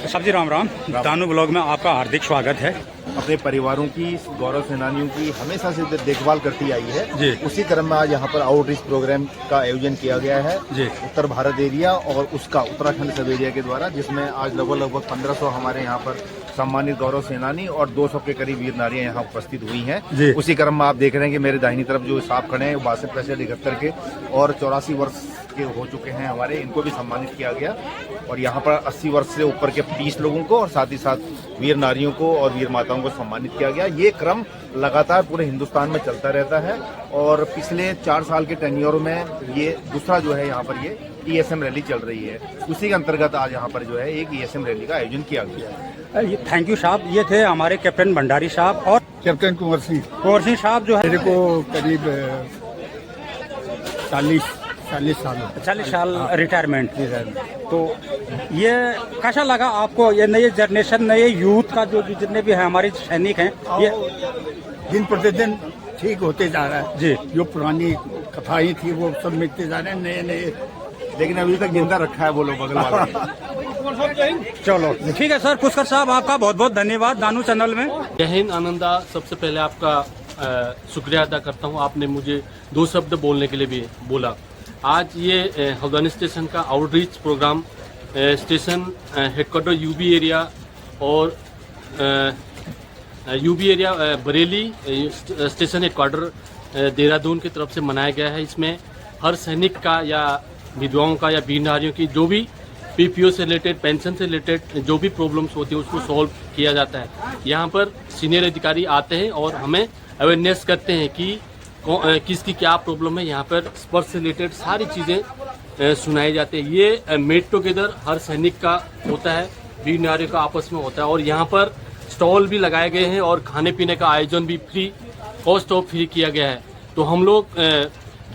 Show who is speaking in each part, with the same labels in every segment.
Speaker 1: साहब जी राम राम। दानू ब्लॉग में आपका हार्दिक स्वागत है।
Speaker 2: अपने परिवारों की, गौरव सेनानियों की हमेशा से देखभाल करती आई है
Speaker 1: जी।
Speaker 2: उसी क्रम में आज यहाँ पर आउटरीच प्रोग्राम का आयोजन किया गया है
Speaker 1: जी।
Speaker 2: उत्तर भारत एरिया और उसका उत्तराखंड सब एरिया के द्वारा, जिसमें आज लगभग 1500 हमारे यहाँ पर सम्मानित गौरव सेनानी और 200 के करीब वीर नारियां यहाँ उपस्थित हुई हैं। उसी क्रम में आप देख रहे हैं कि मेरे दाहिनी तरफ जो साहब खड़े हैं 62 के और 84 वर्ष के हो चुके हैं हमारे, इनको भी सम्मानित किया गया। और यहाँ पर 80 वर्ष से ऊपर के 30 लोगों को और साथ ही साथ वीर नारियों को और वीर माताओं को सम्मानित किया गया। ये क्रम लगातार पूरे हिंदुस्तान में चलता रहता है और पिछले 4 साल के टेन्योर में ये दूसरा जो है यहाँ पर ये ESM रैली चल रही है। उसी के अंतर्गत आज यहाँ पर जो है एक ESM रैली का आयोजन किया गया है।
Speaker 1: थैंक यू साहब। ये थे हमारे कैप्टन भंडारी साहब और
Speaker 3: कैप्टन कुंवर सिंह
Speaker 1: साहब जो है
Speaker 3: मेरे को करीब 40 साल
Speaker 1: रिटायरमेंट। तो ये कैसा लगा आपको, ये नए जनरेशन, नए यूथ का जो जितने भी हैं हमारे सैनिक हैं, ये
Speaker 3: दिन प्रतिदिन ठीक होते जा रहा है
Speaker 1: जी।
Speaker 3: जो पुरानी कथाएं थी वो सब मिटते जा रहे हैं, नए नए,
Speaker 2: लेकिन अभी तक जिंदा रखा है वो लोग बगल वाले।
Speaker 1: चलो ठीक है सर। पुष्कर साहब आपका बहुत बहुत धन्यवाद दानू चैनल में।
Speaker 4: जय हिंद आनंदा। सबसे पहले आपका शुक्रिया अदा करता हूँ, आपने मुझे 2 शब्द बोलने के लिए भी बोला। आज ये हल्द्वानी स्टेशन का outreach programme station headquarter UB area और UB area Bareilly station headquarter Dehradun की तरफ से मनाया गया है। इसमें हर सैनिक का या विधवाओं का या वीर नारियों की जो भी PPO से रिलेटेड, पेंशन से रिलेटेड जो भी प्रॉब्लम्स होती है उसको सॉल्व किया जाता है। यहाँ पर सीनियर अधिकारी आते हैं और हमें अवेयरनेस करते हैं कि किसकी क्या प्रॉब्लम है। यहाँ पर स्पर्श से रिलेटेड सारी चीज़ें सुनाई जाती है। ये मेट टुगेदर हर सैनिक का होता है, वीर नारियों का आपस में होता है। और यहाँ पर स्टॉल भी लगाए गए हैं और खाने पीने का आयोजन भी कॉस्ट ऑफ फ्री किया गया है। तो हम लोग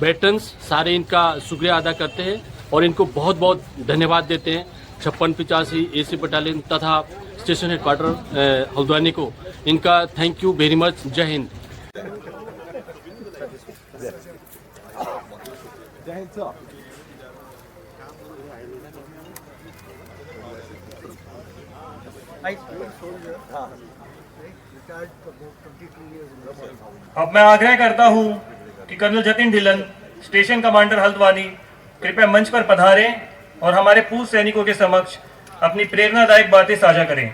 Speaker 4: वेटरन्स सारे इनका शुक्रिया अदा करते हैं और इनको बहुत बहुत धन्यवाद देते हैं। 5685 AC बटालियन तथा स्टेशन हेडक्वार्टर हल्द्वानी को इनका थैंक यू वेरी मच। जय हिंद।
Speaker 5: अब मैं आग्रह करता हूं कि colonel Jatin Dhillon, station commander Haldwani, कृपया मंच पर पधारें और हमारे पूर्व सैनिकों के समक्ष अपनी प्रेरणादायक बातें साझा करें।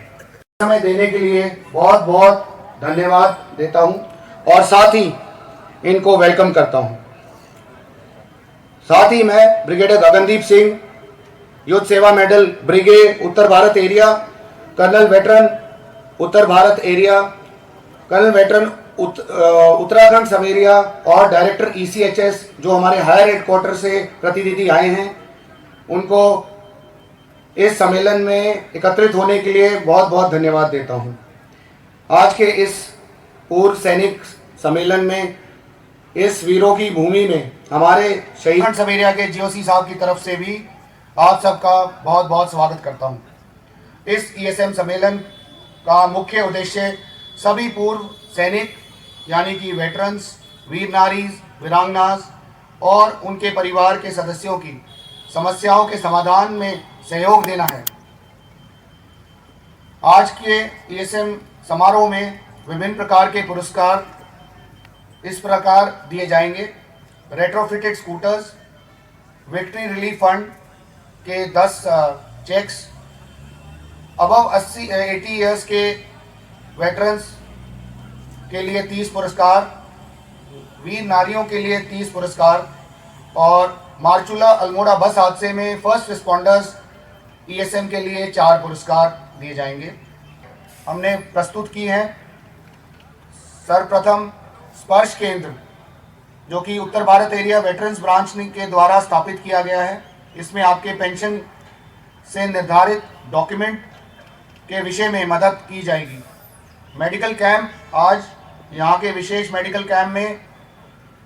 Speaker 6: समय देने के लिए बहुत बहुत धन्यवाद देता हूं और साथ ही इनको वेलकम करता हूं। साथ ही मैं brigadier Gagandeep Singh, Yudh Seva medal brigade Uttar Bharat area, colonel veteran Uttar Bharat area, colonel veteran Uttarakhand sub area और डायरेक्टर ECHS जो हमारे हायर हेडक्वार्टर से प्रतिनिधि आए हैं, उनको इस सम्मेलन में एकत्रित होने के लिए बहुत बहुत धन्यवाद देता हूं। आज के इस पूर्व सैनिक सम्मेलन में इस वीरों की भूमि में हमारे शहीद सब एरिया के GOC साहब की तरफ से भी आप सबका बहुत बहुत स्वागत करता हूं। इस ESM सम्मेलन का मुख्य उद्देश्य सभी पूर्व सैनिक यानी कि वेटरन्स, वीर नारीज, वीरांगनाज और उनके परिवार के सदस्यों की समस्याओं के समाधान में सहयोग देना है। आज के ESM समारोह में विभिन्न प्रकार के पुरस्कार इस प्रकार दिए जाएंगे। Retrofitted scooters, victory relief fund के 10 चेक्स, अबव 80 ईयर्स के वेटरन्स के लिए 30 पुरस्कार, वीर नारियों के लिए 30 पुरस्कार और मार्चुला अल्मोड़ा बस हादसे में फर्स्ट रिस्पॉन्डर्स ESM के लिए 4 पुरस्कार दिए जाएंगे। हमने प्रस्तुत की हैं सर्वप्रथम स्पर्श केंद्र जो कि उत्तर भारत एरिया वेटरन्स ब्रांच के द्वारा स्थापित किया गया है। इसमें आपके पेंशन से निर्धारित डॉक्यूमेंट के विषय में मदद की जाएगी। मेडिकल कैंप, आज यहाँ के विशेष मेडिकल कैंप में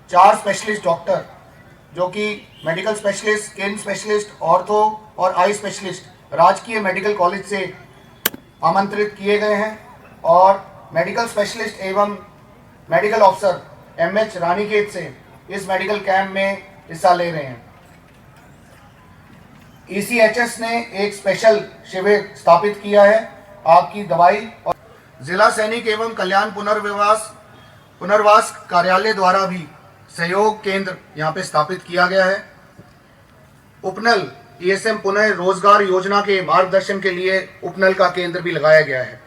Speaker 6: 4 स्पेशलिस्ट डॉक्टर जो कि medical specialist, skin specialist, ortho और आई स्पेशलिस्ट राजकीय मेडिकल कॉलेज से आमंत्रित किए गए हैं और मेडिकल स्पेशलिस्ट एवं मेडिकल ऑफिसर MH रानीखेत से इस मेडिकल कैंप में हिस्सा ले रहे हैं। ECHS ने एक स्पेशल शिविर स्थापित किया है आपकी दवाई और जिला सैनिक एवं कल्याण पुनर्वास कार्यालय द्वारा भी सहयोग केंद्र यहाँ पे स्थापित किया गया है। उपनल ESM पुनः रोजगार योजना के मार्गदर्शन के लिए उपनल का केंद्र भी लगाया गया है।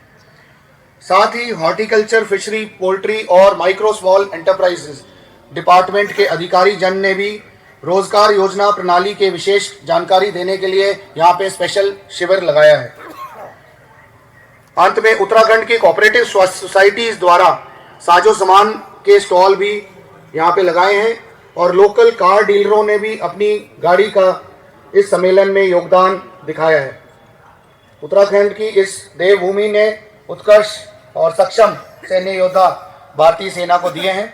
Speaker 6: साथ ही हॉर्टिकल्चर, फिशरी, पोल्ट्री और माइक्रो स्मॉल एंटरप्राइजेस डिपार्टमेंट के अधिकारी जन ने भी रोजगार योजना प्रणाली के विशेष जानकारी देने के लिए यहाँ पे स्पेशल शिविर लगाया है। अंत में उत्तराखंड की कोऑपरेटिव सोसाइटीज द्वारा साजो सामान के स्टॉल भी यहाँ पे लगाए हैं और लोकल कार डीलरों ने भी अपनी गाड़ी का इस सम्मेलन में योगदान दिखाया है। उत्तराखंड की इस देवभूमि ने उत्कर्ष और सक्षम सैन्य योद्धा भारतीय सेना को दिए हैं।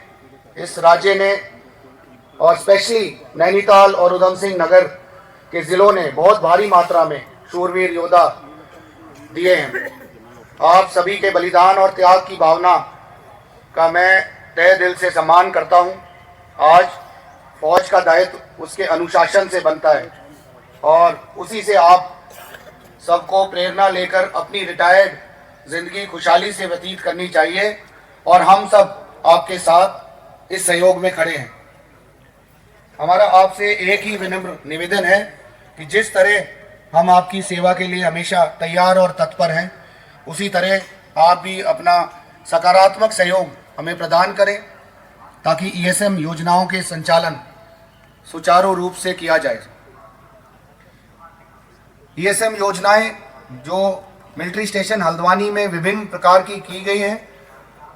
Speaker 6: इस राज्य ने और स्पेशली नैनीताल और उधम सिंह नगर के जिलों ने बहुत भारी मात्रा में शूरवीर योद्धा दिए हैं। आप सभी के बलिदान और त्याग की भावना का मैं तहे दिल से सम्मान करता हूं। आज फौज का दायित्व उसके अनुशासन से बनता है और उसी से आप सबको प्रेरणा लेकर अपनी रिटायर्ड जिंदगी खुशहाली से व्यतीत करनी चाहिए और हम सब आपके साथ इस सहयोग में खड़े हैं। हमारा आपसे एक ही विनम्र निवेदन है कि जिस तरह हम आपकी सेवा के लिए हमेशा तैयार और तत्पर हैं, उसी तरह आप भी अपना सकारात्मक सहयोग हमें प्रदान करें ताकि ESM योजनाओं के संचालन सुचारू रूप से किया जाए। ESM योजनाएं जो मिलिट्री स्टेशन हल्द्वानी में विभिन्न प्रकार की गई हैं,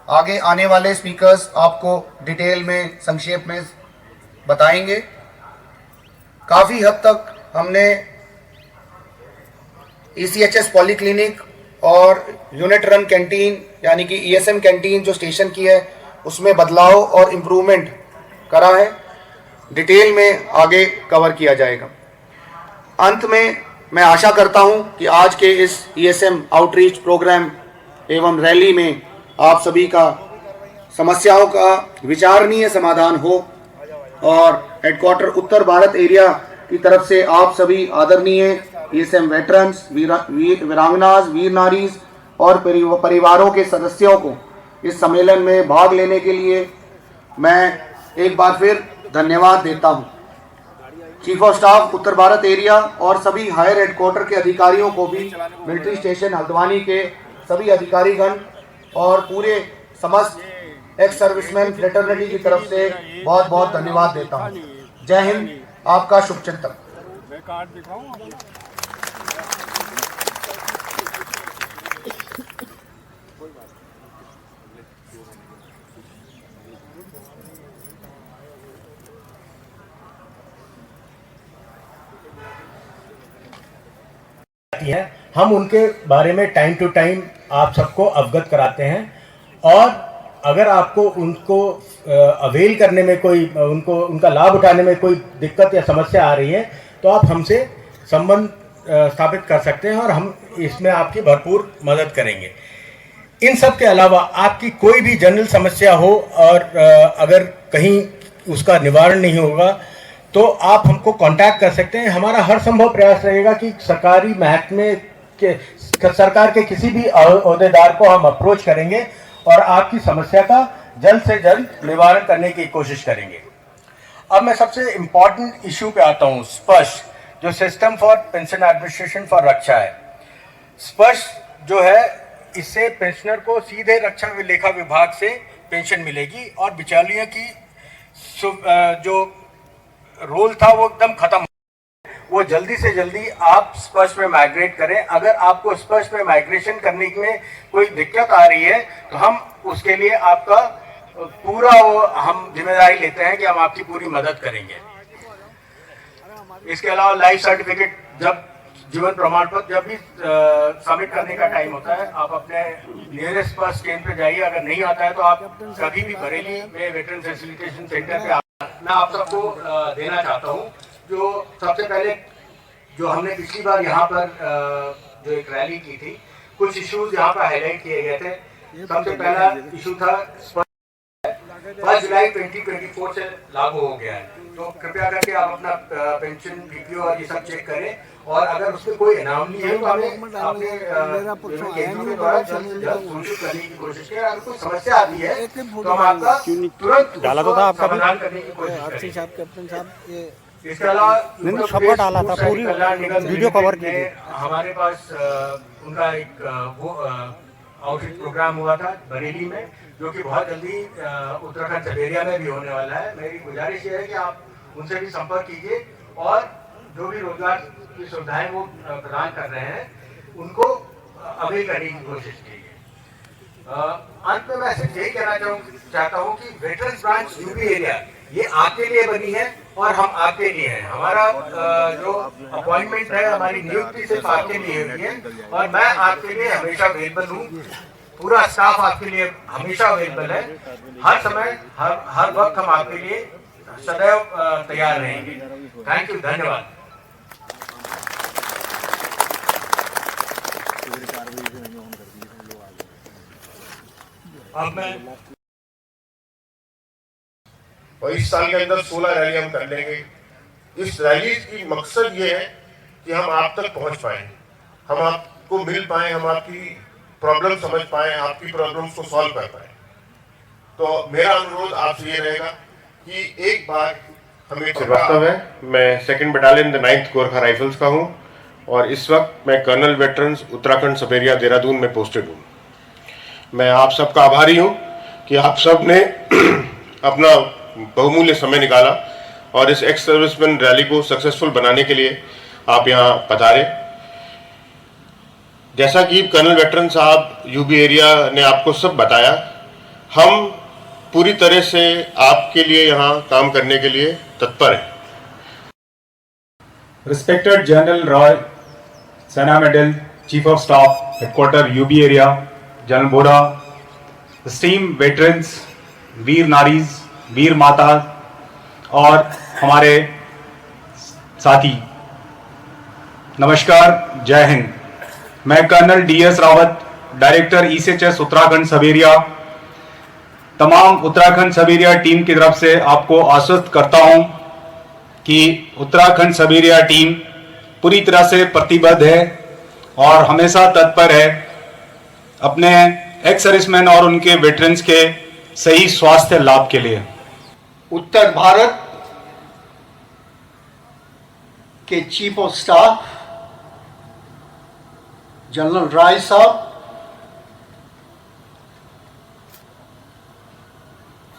Speaker 6: आगे आने वाले स्पीकर्स आपको डिटेल में संक्षेप में बताएंगे। काफ़ी हद तक हमने ECHS पॉलीक्लिनिक और यूनिट रन कैंटीन यानी कि ESM कैंटीन जो स्टेशन की है उसमें बदलाव और इम्प्रूवमेंट करा है। डिटेल में आगे कवर किया जाएगा। अंत में मैं आशा करता हूं कि आज के इस ESM आउटरीच प्रोग्राम एवं रैली में आप सभी का समस्याओं का विचारणीय समाधान हो और हेडक्वार्टर उत्तर भारत एरिया की तरफ से आप सभी आदरणीय ESM वेटरन्स, वीरांगनाज, वीर नारीज और परिवारों के सदस्यों को इस सम्मेलन में भाग लेने के लिए मैं एक बार फिर धन्यवाद देता हूं। Chief of staff Uttar Bharat area और सभी हायर हेडक्वार्टर के अधिकारियों को भी मिलिट्री स्टेशन हल्द्वानी के सभी अधिकारीगण और पूरे समस्त एक्स सर्विसमैन फ्रेटर्निटी की तरफ से बहुत बहुत धन्यवाद देता हूं। जय हिंद, आपका शुभचिंतक।
Speaker 7: हम उनके बारे में टाइम टू टाइम आप सबको अवगत कराते हैं और अगर आपको उनको अवेल करने में कोई उनका लाभ उठाने में कोई दिक्कत या समस्या आ रही है तो आप हमसे संबंध स्थापित कर सकते हैं और हम इसमें आपकी भरपूर मदद करेंगे। इन सब के अलावा आपकी कोई भी जनरल समस्या हो और अगर कहीं उसका निवारण नहीं होगा तो आप हमको कांटेक्ट कर सकते हैं। हमारा हर संभव प्रयास रहेगा कि सरकारी महकमे के सरकार के किसी भी ओहदेदार को हम अप्रोच करेंगे और आपकी समस्या का जल्द से जल्द निवारण करने की कोशिश करेंगे। अब मैं सबसे इम्पॉर्टेंट इशू पे आता हूँ। स्पर्श जो system for pension administration for Raksha है, स्पर्श जो है इससे पेंशनर को सीधे रक्षा लेखा विभाग से पेंशन मिलेगी और बिचौलियों की जो रोल था वो एकदम खत्म। वो जल्दी से जल्दी आप स्पर्श में माइग्रेट करें। अगर आपको स्पर्श में माइग्रेशन करने में कोई दिक्कत आ रही है तो हम उसके लिए आपका पूरा हम जिम्मेदारी लेते हैं कि हम आपकी पूरी मदद करेंगे। इसके अलावा लाइफ सर्टिफिकेट जब जीवन प्रमाण पत्र जब भी सबमिट करने का टाइम होता है, आप अपने नियरेस्ट बस स्टैंड पे जाइए। अगर नहीं आता है तो आप कभी भी बरेली में वेटरन फैसिलिटेशन सेंटर पे मैं आप सबको देना चाहता हूँ। जो सबसे पहले जो हमने पिछली बार यहाँ पर जो एक रैली की थी, कुछ इश्यूज यहाँ पर हाईलाइट किए गए थे। सबसे पहला इशू था 1 जुलाई 2024 से लागू हो गया है, तो कृपया करके आप अपना पेंशन पीपीओ और ये सब चेक करें, और अगर उसमें कोई एनामली है तो हमें अपने केंद्रों के द्वारा सूचित करने की कोशिश करें। अगर कोई समस्या आती है तो हम आपका तुरंत
Speaker 1: डाला तो था आपका
Speaker 7: समाधान करने की कोशिश करें। इसके
Speaker 1: मैंने सबका डाला था, पूरी वीडियो कवर की थी।
Speaker 7: हमारे पास उनका एक आउटरीच प्रोग्राम हुआ था बरेली में, जो कि बहुत जल्दी उत्तराखंड सवेरिया में भी होने वाला है। मेरी गुजारिश ये है कि आप उनसे भी संपर्क कीजिए और जो भी रोजगार की सुविधाएं वो प्रदान कर रहे हैं उनको अवेल करने की कोशिश कीजिए। अंत में मैं सिर्फ यही कहना चाहता हूँ कि वेटरन्स ब्रांच यूपी एरिया ये आपके लिए बनी है और हम आपके लिए हैं। हमारा जो अपॉइंटमेंट है, हमारी नियुक्ति सिर्फ आपके लिए हुई है और मैं आपके लिए हमेशा अवेलेबल हूँ। पूरा स्टाफ आपके लिए हमेशा अवेलेबल है। हर समय हर वक्त हम आपके लिए सदैव तैयार रहेंगे। थैंक यू, धन्यवाद।
Speaker 5: अब मैं
Speaker 8: और इस साल के अंदर 16 रैली हम कर लेंगे। इस रैली की मकसद ये है कि हम आप तक पहुंच पाए, हम आपको मिल पाए, हम आपकी प्रॉब्लम समझ पाए, आपकी प्रॉब्लम्स को सॉल्व कर पाए। तो मेरा अनुरोध आपसे ये रहेगा कि एक बार हमें
Speaker 9: श्रीवास्तव है, मैं 2nd battalion the 9th Gorkha rifles का हूँ और इस वक्त मैं कर्नल वेटरन्स उत्तराखंड सवेरिया देहरादून में पोस्टेड हूँ। मैं आप सबका आभारी हूँ कि आप सब ने अपना बहुमूल्य समय निकाला और इस एक्स सर्विसमैन रैली को सक्सेसफुल बनाने के लिए आप यहाँ पधारे। जैसा कि कर्नल वेटरन साहब यूबी एरिया ने आपको सब बताया, हम पूरी तरह से आपके लिए यहाँ काम करने के लिए तत्पर हैं।
Speaker 10: Respected General Roy, Sena Medal, Chief of Staff, Headquarter UB Area, General Bora, esteemed veterans, वीर नारीज, वीर माता और हमारे साथी, नमस्कार, जय हिंद। मैं colonel DS Rawat, director ECHS Uttarakhand सवेरिया, तमाम उत्तराखंड सवेरिया टीम की तरफ से आपको आश्वस्त करता हूं कि उत्तराखंड सवेरिया टीम पूरी तरह से प्रतिबद्ध है और हमेशा तत्पर है अपने एक्स सर्विसमैन और उनके वेटरन्स के सही स्वास्थ्य लाभ के लिए।
Speaker 3: उत्तर भारत के चीफ ऑफ स्टाफ जनरल राय साहब,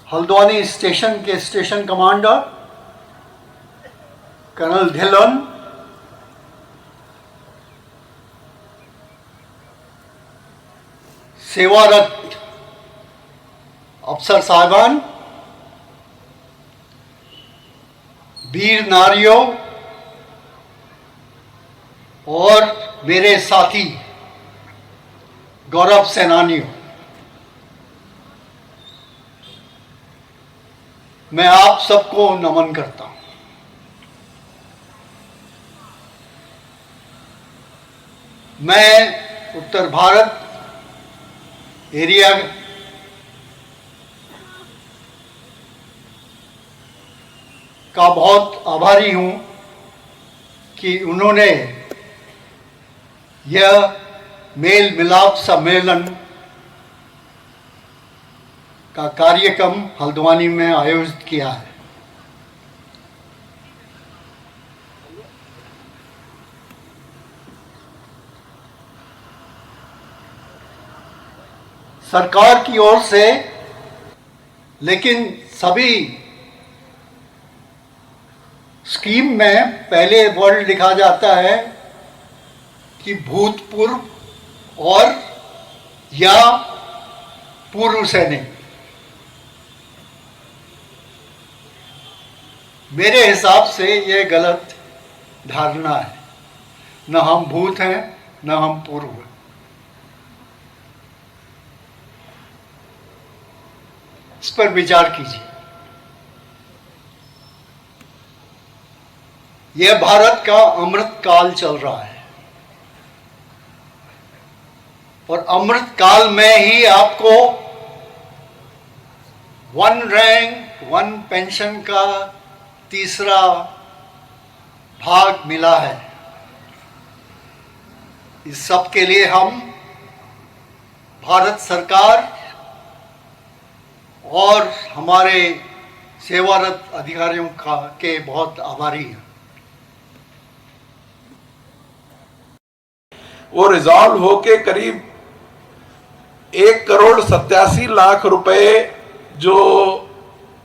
Speaker 3: हल्द्वानी स्टेशन के स्टेशन कमांडर कर्नल ढिल्लन, सेवारत अफसर साहिबान, वीर नारियों और मेरे साथी गौरव सेनानियों, मैं आप सबको नमन करता हूं। मैं उत्तर भारत एरिया का बहुत आभारी हूं कि उन्होंने यह मेल मिलाप सम्मेलन का कार्यक्रम हल्द्वानी में आयोजित किया है। सरकार की ओर से, लेकिन सभी स्कीम में पहले वर्ड लिखा जाता है कि भूतपूर्व और या पूर्व सैनिक। मेरे हिसाब से यह गलत धारणा है। न हम भूत हैं न हम पूर्व हैं। इस पर विचार कीजिए। यह भारत का अमृत काल चल रहा है और अमृत काल में ही आपको 1 रैंक 1 पेंशन का तीसरा भाग मिला है। इस सब के लिए हम भारत सरकार और हमारे सेवारत अधिकारियों के बहुत आभारी हैं।
Speaker 11: वो रिजॉल्व होके करीब 1,87,00,000 रुपए जो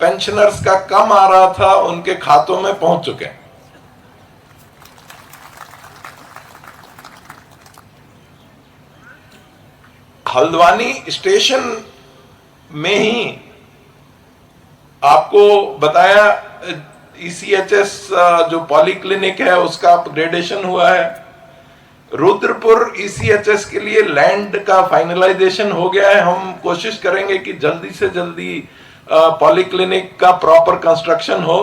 Speaker 11: पेंशनर्स का कम आ रहा था उनके खातों में पहुंच चुके हैं। हल्द्वानी स्टेशन में ही आपको बताया ECHS जो पॉलीक्लिनिक है उसका अपग्रेडेशन हुआ है। रुद्रपुर ECHS के लिए लैंड का फाइनलाइजेशन हो गया है। हम कोशिश करेंगे कि जल्दी से जल्दी पॉलीक्लिनिक का प्रॉपर कंस्ट्रक्शन हो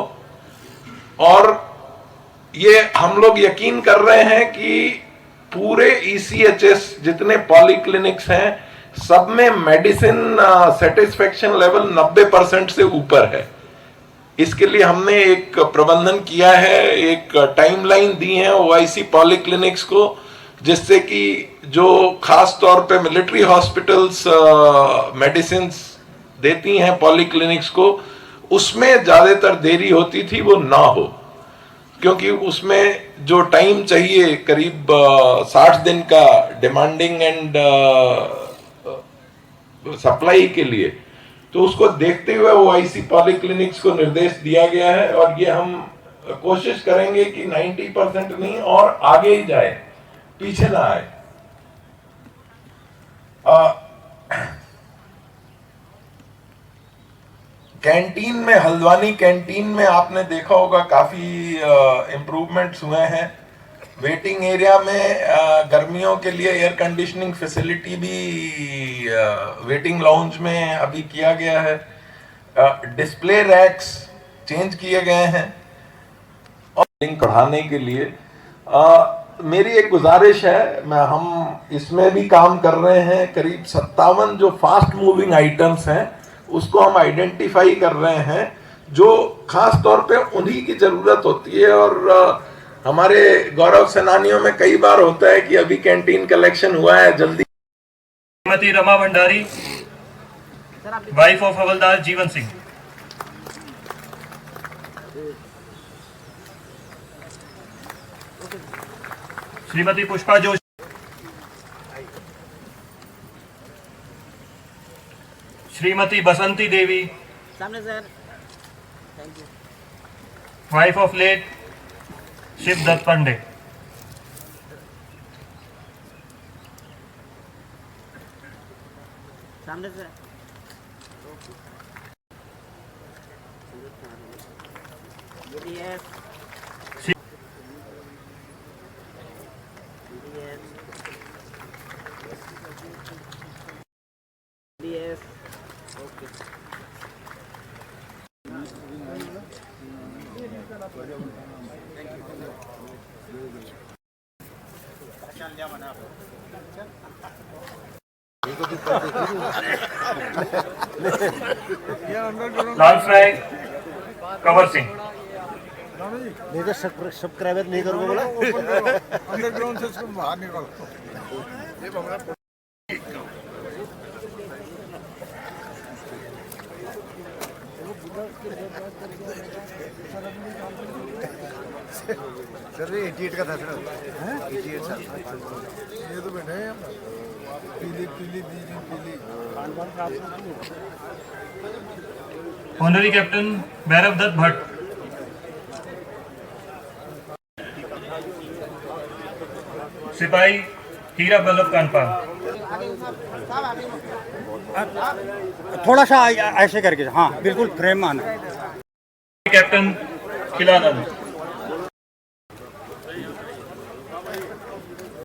Speaker 11: और ये हम लोग यकीन कर रहे हैं कि पूरे ECHS जितने पॉलीक्लिनिक्स हैं सब में मेडिसिन सेटिस्फेक्शन लेवल 90% से ऊपर है। इसके लिए हमने एक प्रबंधन किया है, एक टाइमलाइन दी है OIC पॉलीक्लिनिक्स को, जिससे कि जो खास तौर पे मिलिट्री हॉस्पिटल्स मेडिसिन देती हैं पॉलीक्लिनिक्स को, उसमें ज्यादातर देरी होती थी वो ना हो, क्योंकि उसमें जो टाइम चाहिए करीब 60 दिन का डिमांडिंग एंड सप्लाई के लिए, तो उसको देखते हुए OIC पॉलीक्लिनिक्स को निर्देश दिया गया है और ये हम कोशिश करेंगे कि 90% नहीं और आगे ही जाए, पीछे ना आए। कैंटीन में, हल्द्वानी कैंटीन में आपने देखा होगा काफी इम्प्रूवमेंट्स हुए हैं। वेटिंग एरिया में गर्मियों के लिए एयर कंडीशनिंग फैसिलिटी भी वेटिंग लाउंज में अभी किया गया है। डिस्प्ले रैक्स चेंज किए गए हैं और बढ़ाने के लिए मेरी एक गुजारिश है, हम इसमें भी काम कर रहे हैं। करीब 57 जो फास्ट मूविंग आइटम्स हैं उसको हम आइडेंटिफाई कर रहे हैं जो खास तौर पे उन्हीं की जरूरत होती है। और हमारे गौरव सेनानियों में कई बार होता है कि अभी कैंटीन कलेक्शन हुआ है, जल्दी।
Speaker 5: Shrimati Rama Bhandari, wife of havildar Jeevan Singh. श्रीमती पुष्पा जोशी, श्रीमती बसंती देवी,
Speaker 12: सामने sir,
Speaker 5: wife of late Shiv Dutt Pande.
Speaker 12: सामने सर,
Speaker 5: लाल फ्राई कंवर सिंह।
Speaker 12: नहीं तो सब्सक्राइबर नहीं करोगे बोला।
Speaker 3: अंडरग्राउंड से इसको बाहर निकालो।
Speaker 2: सर ये 88 का था सर, 88 सर।
Speaker 3: ये तो बैठे हैं पीली पीली पीली।
Speaker 5: Honorary captain Bhairav Dutt Bhatt. सिपाही हीरा बल्लभ कानपाल।
Speaker 1: थोड़ा सा ऐसे करके, हाँ बिल्कुल फ्रेम आना।
Speaker 5: कैप्टन खिलानंद।